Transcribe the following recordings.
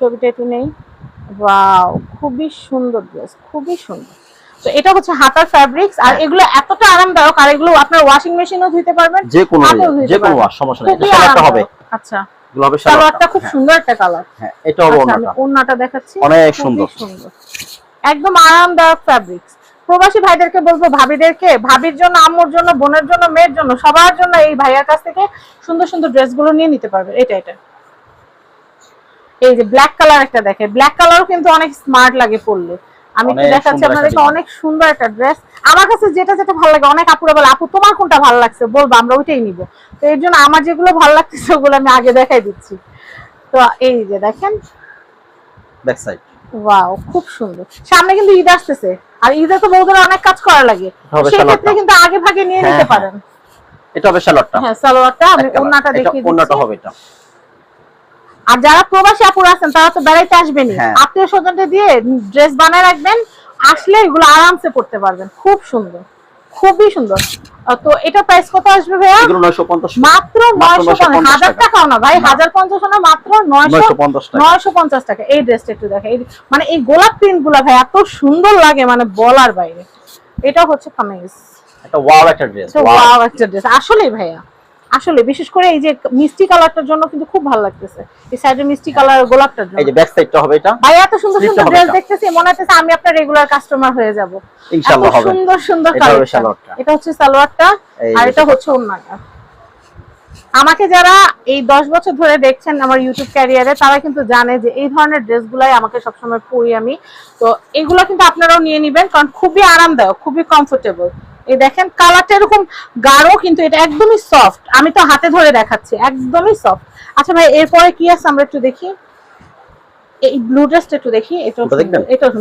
ছবিটা একটু নেই। ওয়াও, খুবই সুন্দর ড্রেস, খুবই সুন্দর। তো এটা হচ্ছে হাতার ফ্যাব্রিক্স, আর এগুলো এতটা আরামদায়ক, আর এগুলো আপনার ওয়াশিং মেশিনেও ধুইতে পারবেন, যে কোনো ওয়াশ সমস্যা নেই। এটা সালোয়ারটা হবে। আচ্ছা, এগুলো হবে সালোয়ারটা খুব সুন্দর একটা কালার। হ্যাঁ, এটা হবে ওন্নাটা। ওন্নাটা দেখাচ্ছি, অনেক সুন্দর, একদম আরামদায়ক ফ্যাব্রিক্স। প্রবাসী ভাইদেরকে বলবো, ভাবিদেরকে, ভাবির জন্য, আম্মুর জন্য, বোনের জন্য, মেয়ের জন্য, সবার জন্য এই ভাইয়ার কাছ থেকে সুন্দর সুন্দর ড্রেসগুলো নিয়ে নিতে পারবে। এটা এই যে ব্ল্যাক কালার একটা দেখে, ব্ল্যাক কালারও কিন্তু অনেক স্মার্ট লাগে পরলে। আমি একটু দেখাচ্ছি আপনাদেরকে, অনেক সুন্দর একটা ড্রেস। আমার কাছে যেটা যেটা ভালো লাগে, অনেক আপুরা বলে আপু তোমার কোনটা ভালো লাগছে বলবো, আমরা ওইটাই নিব। তো এর জন্য আমার যেগুলো ভালো লাগতেছে ওগুলো আমি আগে দেখাই দিচ্ছি। তো এই যে দেখেন ব্যাক সাইড, ওয়াও, খুব সুন্দর। সামনে কিন্তু ঈদ আসতেছে, আর ঈদে তো বউদের অনেক কাজ করা লাগে, সেই ক্ষেত্রে কিন্তু আগে ভাগে নিয়ে নিতে পারেন। এটা হবে সালোয়ারটা। হ্যাঁ, সালোয়ারটা আমি ওন্নাটা দেখিয়ে দিচ্ছি। ওন্নাটা হবে এটা। আর যারা প্রবাসী আপুরা আছেন তারা তো বেড়াইতে আসবেনই, আত্মীয় স্বজনদের দিয়ে ড্রেস বানায় রাখবেন, আসলে এগুলো আরামসে পড়তে পারবেন। খুব সুন্দর, খুবই সুন্দর। তো এটা প্রাইস কত আসবে ভাইয়া? এগুলো 950, মাত্র 950। 1000 টাকাও না ভাই, 1050 না, মাত্র 950 টাকা। এই ড্রেসটা একটু দেখেন, মানে এই গোলাপ প্রিন্ট গুলা ভাই এত সুন্দর লাগে, মানে বলার বাইরে। এটা হচ্ছে কামিজ, এটা ওয়াও একটা ড্রেস, ওয়াও একটা ড্রেস আসলে ভাইয়া, আসলে বিশেষ করে এই যে মিষ্টি কালারটার জন্য কিন্তু খুব ভালো লাগতেছে, এই সাইডে মিষ্টি কালার গোলাপটার জন্য। এই যে ব্যাক সাইডটা হবে এটা। ভাই এত সুন্দর সুন্দর ড্রেস দেখতেছি, মনে হচ্ছে আমি আপনার রেগুলার কাস্টমার হয়ে যাব ইনশাআল্লাহ হবে। সুন্দর সুন্দর কালার। এটা হচ্ছে সালোয়ারটা, আর এটা হচ্ছে ওন্নাটা। আমাকে যারা এই 10 বছর ধরে দেখছেন আমার ইউটিউব ক্যারিয়ারে, তারা কিন্তু জানে যে এই ধরনের ড্রেসগুলাই আমাকে সবসময় পরি আমি। তো এগুলো কিন্তু আপনারাও নিয়ে নেবেন, কারণ খুবই আরামদায়ক, খুবই কমফোর্টেবল। এই দেখেন কালারটা এরকম গাঢ়, কিন্তু এটা একদমই সফট। আমি তো হাতে ধরে দেখাচ্ছি, একদমই সফট। আচ্ছা ভাই, এরপরে কি আছে আমরা একটু দেখি। এই ব্লু ড্রেসটা একটু দেখি, এটা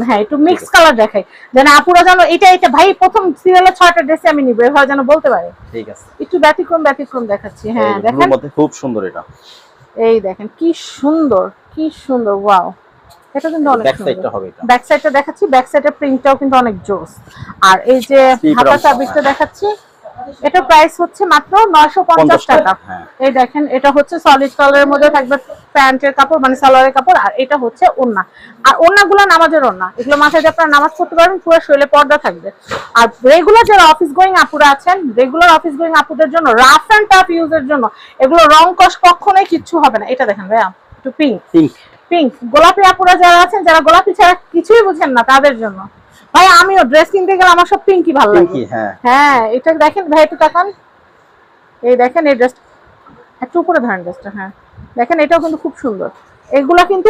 হ্যাঁ একটু মিক্স কালার দেখাই, যেন আপুরা জানো এটা ভাই প্রথম সিরিয়ালের 6টা ড্রেসে আমি নিব, এভাবে যেন বলতে পারে। ঠিক আছে, একটু ব্যতিক্রম দেখাচ্ছি। হ্যাঁ দেখেন, এর মধ্যে খুব সুন্দর এটা। এই দেখেন কি সুন্দর, কি সুন্দর, ওয়াও। এটা কিন্তু অনেক ব্যাক সাইডটা হবে এটা। ব্যাক সাইডটা দেখাচ্ছি, ব্যাক সাইডের প্রিন্টটাও কিন্তু অনেক জোস। আর এই যে হাতা ফ্যাব্রিকটা দেখাচ্ছি, এটা প্রাইস হচ্ছে মাত্র 950 টাকা। এই দেখেন, এটা হচ্ছে সলিড কালারের মধ্যে থাকবে প্যান্টের কাপড়, মানে সালোয়ারের কাপড়, আর এটা হচ্ছে ওন্না। আর ওন্নাগুলো নামাজের ওন্না, এগুলো মাথায় দিয়ে আপনারা নামাজ পড়তে পারবেন, পুরো শরীরে পর্দা থাকবে। আর রেগুলার যারা অফিস গোয়িং আপুরা আছেন, রেগুলার অফিস গোয়িং আপুদের জন্য, রাফ এন্ড টাফ ইউজের জন্য এগুলো রং কস কখনোই কিচ্ছু হবে না। এটা দেখেন ভাইয়া, একটু পিঙ্ক গোলাপি আপুরা যারা আছেন, যারা গোলাপি ছাড়া কিছুই বুঝেন না, তাদের জন্য। ভাই আমিও ড্রেস কিনতে গেলে আমার সব পিঙ্কই ভালো লাগে। হ্যাঁ, এটা দেখেন ভাই, একটু তাকান, এই দেখেন এই ড্রেস একটু উপরে ধরেন ড্রেসটা। হ্যাঁ দেখেন, এটাও কিন্তু খুব সুন্দর। এগুলা কিন্তু